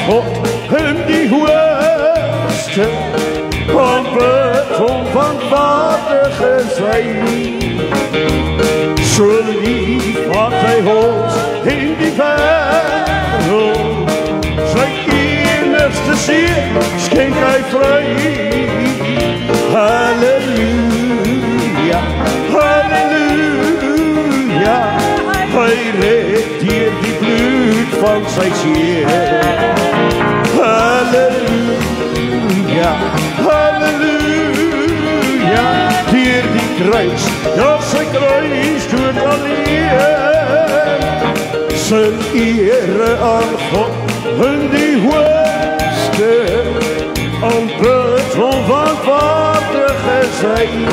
God in die hoogste, want beton van waardige zijn. Zo lief had hij ons in die wereld, zijn enigste ziel schenk hij vrij. Halleluja, halleluja, hij redt hier die bloed van zijn ziel. Halleluja, halleluja, hier die kruis, ja zijn kruis doet alleen. Zijn ere aan God en die hoogste, aan beton van waardige zijn.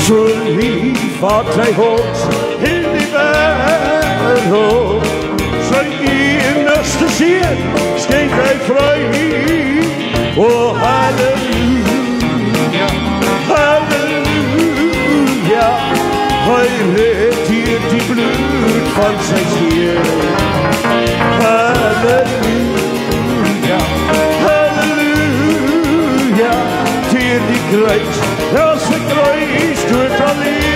Zo lief had hij ons in die wereld, zijn enigste ziel schenk hij vrij. Oh halleluja, halleluja, hij redt hier die bloed van zijn ziel. Halleluja, halleluja, hier die kruis, ja zijn kruis doet alleen.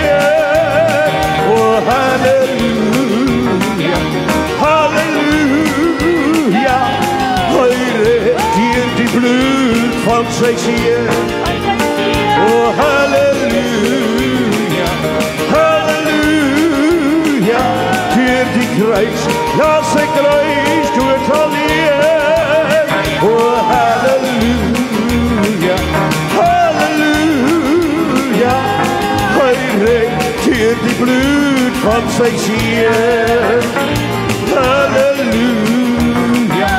Oh halleluja, halleluja, hij redt hier die bloed van zijn ziel. Oh halleluja, halleluja, hier die kruis, ja zijn kruis doet alleen. Oh halleluja, halleluja, hij redt hier die bloed van zijn ziel. Halleluja,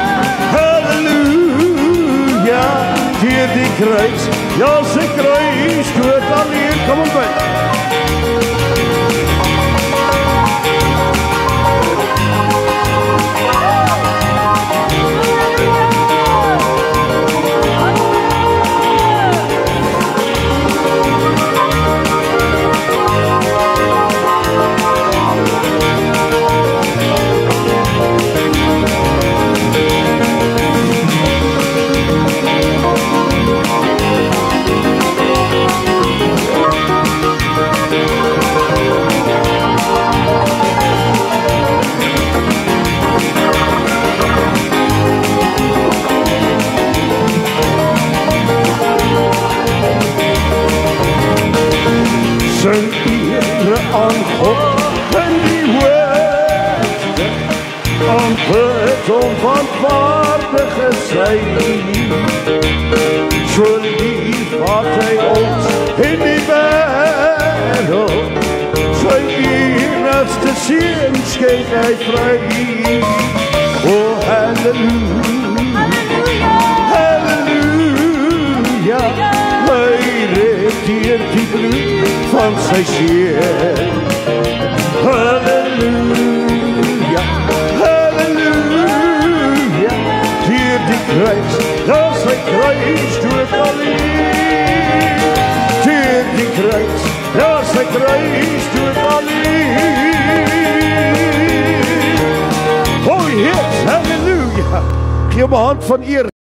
halleluja, hier die kruis, ja zijn kruis doet alleen. Kom op bij. Zijn ere aan God en die hoogste, aan beton van waardige zijn. Zo lief had hij ons in die wereld, zijn enigste ziel schenk hij vrij. Oh halleluja, halleluja, hij redt hier die bloed van zijn ziel. Halleluja, halleluja, hier die kruis, ja zijn kruis doet alleen. Hier die kruis, ja zijn kruis doet alleen. Oh yes, halleluja, geef me hand van eer.